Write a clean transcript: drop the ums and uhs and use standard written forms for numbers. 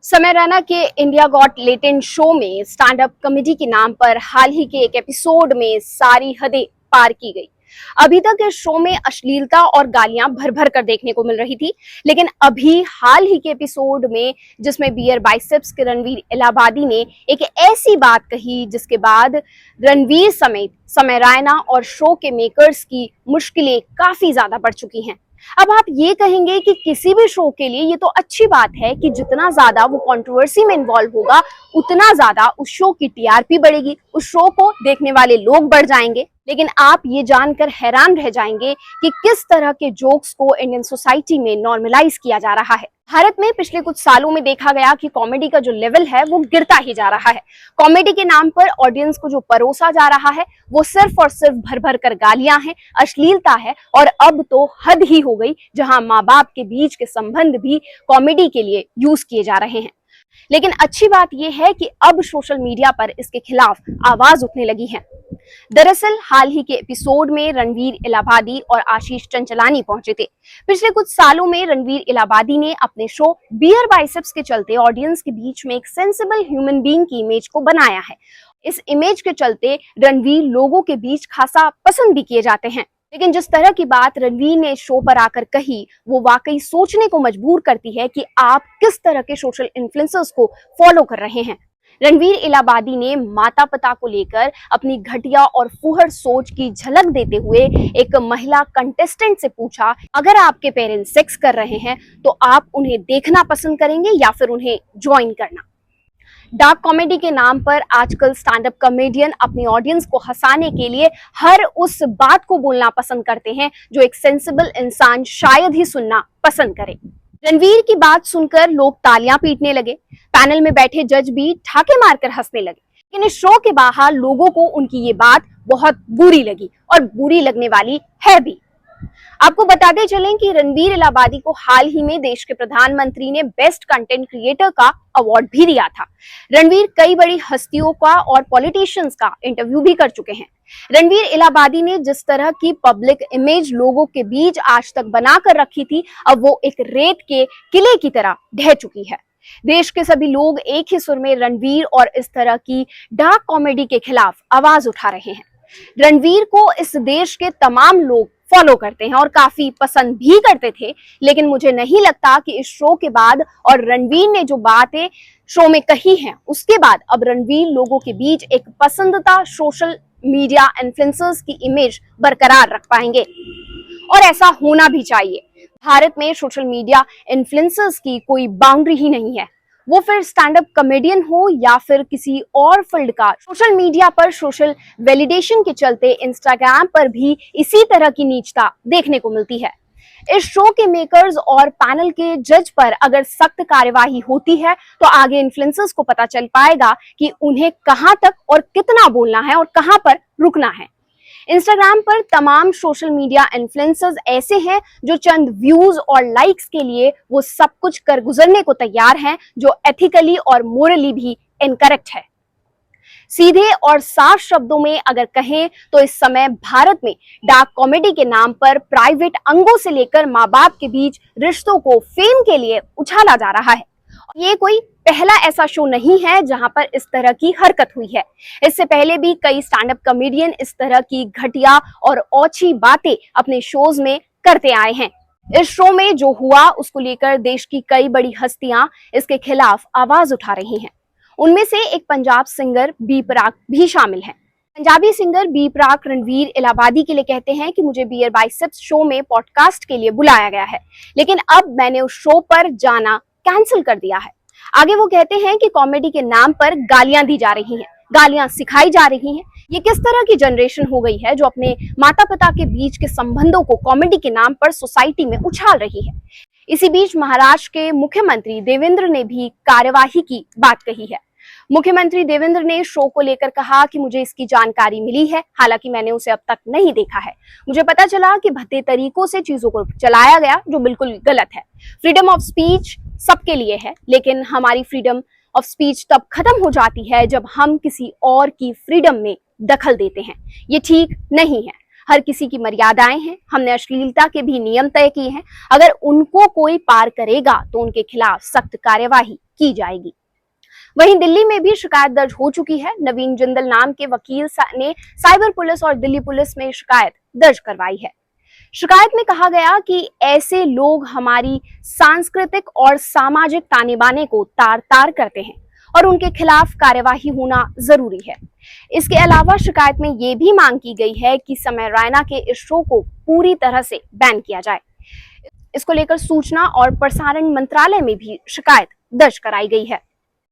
समय रैना के India got latent show में स्टैंड अप कॉमेडी के नाम पर हाल ही के एक एपिसोड में सारी हदें पार की गई। अभी तक इस शो में अश्लीलता और गालियां भर भर कर देखने को मिल रही थी, लेकिन अभी हाल ही के एपिसोड में जिसमें बियर बाइसेप्स के रणवीर इलाहाबादी ने एक ऐसी बात कही जिसके बाद रणवीर समेत समय रैना और शो के मेकर्स की मुश्किलें काफी ज्यादा बढ़ चुकी हैं। अब आप ये कहेंगे कि किसी भी शो के लिए ये तो अच्छी बात है कि जितना ज्यादा वो कंट्रोवर्सी में इन्वॉल्व होगा उतना ज्यादा उस शो की टीआरपी बढ़ेगी, उस शो को देखने वाले लोग बढ़ जाएंगे। लेकिन आप ये जानकर हैरान रह जाएंगे कि किस तरह के जोक्स को इंडियन सोसाइटी में नॉर्मलाइज किया जा रहा है। भारत में पिछले कुछ सालों में देखा गया कि कॉमेडी का जो लेवल है वो गिरता ही जा रहा है। कॉमेडी के नाम पर ऑडियंस को जो परोसा जा रहा है वो सिर्फ और सिर्फ भर भर कर गालियां हैं, अश्लीलता है और अब तो हद ही हो गई जहां माँ बाप के बीच के संबंध भी कॉमेडी के लिए यूज किए जा रहे हैं। लेकिन अच्छी बात यह है कि अब सोशल मीडिया पर इसके खिलाफ आवाज उठने लगी है। दरअसल हाल ही के एपिसोड में रणवीर इलाहाबादी और आशीष चंचलानी पहुंचे थे। पिछले कुछ सालों में रणवीर इलाहाबादी ने अपने शो बियर बाइसेप्स के चलते ऑडियंस के बीच में एक सेंसिबल ह्यूमन बीइंग की इमेज को बनाया है। इस इमेज के चलते रणवीर लोगों के बीच खासा पसंद भी किए जाते हैं। लेकिन जिस तरह की बात रणवीर ने शो पर आकर कही वो वाकई सोचने को मजबूर करती है कि आप किस तरह के सोशल इन्फ्लुएंसर्स को फॉलो कर रहे हैं। रणवीर इलाहाबादी ने माता पिता को लेकर अपनी घटिया और फुहड़ सोच की झलक देते हुए एक महिला कंटेस्टेंट से पूछा, अगर आपके पेरेंट्स सेक्स कर रहे हैं तो आप उन्हें देखना पसंद करेंगे या फिर उन्हें ज्वाइन करना। डार्क कॉमेडी के नाम पर आजकल स्टैंड अप कॉमेडियन अपनी ऑडियंस को हंसाने के लिए हर उस बात को बोलना पसंद करते हैं जो एक सेंसिबल इंसान शायद ही सुनना पसंद करे। रणवीर की बात सुनकर लोग तालियां पीटने लगे, पैनल में बैठे जज भी ठाके मारकर हंसने लगे। लेकिन इस शो के बाहर लोगों को उनकी ये बात बहुत बुरी लगी और बुरी लगने वाली है भी। आपको बताते चलें कि रणवीर इलाहाबादी को हाल ही में देश के प्रधानमंत्री ने बेस्ट कंटेंट क्रिएटर का अवार्ड भी दिया था। रणवीर कई बड़ी हस्तियों का और पॉलिटिशियंस का इंटरव्यू भी कर चुके हैं। रणवीर इलाहाबादी ने जिस तरह की पब्लिक इमेज लोगों के बीच आज तक बनाकर रखी थी, अब वो एक रेत के किले की तरह ढह चुकी है। देश के सभी लोग एक ही सुर में रणवीर और इस तरह की डार्क कॉमेडी के खिलाफ आवाज उठा रहे हैं। रणवीर को इस देश के तमाम लोग फॉलो करते हैं और काफी पसंद भी करते थे, लेकिन मुझे नहीं लगता कि इस शो के बाद और रणवीर ने जो बातें शो में कही हैं उसके बाद अब रणवीर लोगों के बीच एक पसंदीदा सोशल मीडिया इन्फ्लुएंसर्स की इमेज बरकरार रख पाएंगे। और ऐसा होना भी चाहिए। भारत में सोशल मीडिया इन्फ्लुएंसर्स की कोई बाउंड्री ही नहीं है, वो फिर स्टैंड अप कॉमेडियन हो या फिर किसी और फील्ड का। सोशल मीडिया पर सोशल वैलिडेशन के चलते इंस्टाग्राम पर भी इसी तरह की नीचता देखने को मिलती है। इस शो के मेकर्स और पैनल के जज पर अगर सख्त कार्यवाही होती है तो आगे इन्फ्लुएंसर्स को पता चल पाएगा कि उन्हें कहां तक और कितना बोलना है और कहां पर रुकना है। इंस्टाग्राम पर तमाम सोशल मीडिया इन्फ्लुएंसर्स ऐसे हैं जो चंद व्यूज और लाइक्स के लिए वो सब कुछ कर गुजरने को तैयार हैं जो एथिकली और मोरली भी इनकरेक्ट है। सीधे और साफ शब्दों में अगर कहें तो इस समय भारत में डार्क कॉमेडी के नाम पर प्राइवेट अंगों से लेकर माँ बाप के बीच रिश्तों को फेम के लिए उछाला जा रहा है। ये कोई पहला ऐसा शो नहीं है जहां पर इस तरह की हरकत हुई है। इससे पहले भी कई स्टैंड अप कॉमेडियन इस तरह की घटिया और औची बातें अपने शोज में करते आए हैं। इस शो में जो हुआ उसको लेकर देश की कई बड़ी हस्तियां इसके खिलाफ आवाज उठा रही हैं। उनमें से एक पंजाब सिंगर बी प्राक भी शामिल है। पंजाबी सिंगर बी प्राक रणवीर इलाहाबादी के लिए कहते हैं कि मुझे बियर बाइसेप्स शो में पॉडकास्ट के लिए बुलाया गया है, लेकिन अब मैंने उस शो पर जाना कैंसिल कर दिया है। आगे वो कहते हैं कि कॉमेडी के नाम पर गालियां दी जा रही हैं, गालियां सिखाई जा रही हैं। ये किस तरह की जनरेशन हो गई है जो अपने माता पिता के बीच के संबंधों को कॉमेडी के नाम पर सोसाइटी में उछाल रही है। इसी बीच महाराष्ट्र के मुख्यमंत्री देवेंद्र ने भी कार्यवाही की बात कही है। मुख्यमंत्री देवेंद्र ने शो को लेकर कहा कि मुझे इसकी जानकारी मिली है, हालांकि मैंने उसे अब तक नहीं देखा है। मुझे पता चला कि भद्दे तरीकों से चीजों को चलाया गया जो बिल्कुल गलत है। फ्रीडम ऑफ स्पीच सबके लिए है, लेकिन हमारी फ्रीडम ऑफ स्पीच तब खत्म हो जाती है जब हम किसी और की फ्रीडम में दखल देते हैं। ये ठीक नहीं है। हर किसी की मर्यादाएं हैं, हमने अश्लीलता के भी नियम तय किए हैं। अगर उनको कोई पार करेगा तो उनके खिलाफ सख्त कार्यवाही की जाएगी। वहीं दिल्ली में भी शिकायत दर्ज हो चुकी है। नवीन जिंदल नाम के वकील ने साइबर पुलिस और दिल्ली पुलिस में शिकायत दर्ज करवाई है। शिकायत में कहा गया कि ऐसे लोग हमारी सांस्कृतिक और सामाजिक ताने बाने को तार तार करते हैं और उनके खिलाफ कार्यवाही होना जरूरी है। इसके अलावा शिकायत में यह भी मांग की गई है कि समय रैना के इस शो को पूरी तरह से बैन किया जाए। इसको लेकर सूचना और प्रसारण मंत्रालय में भी शिकायत दर्ज कराई गई है।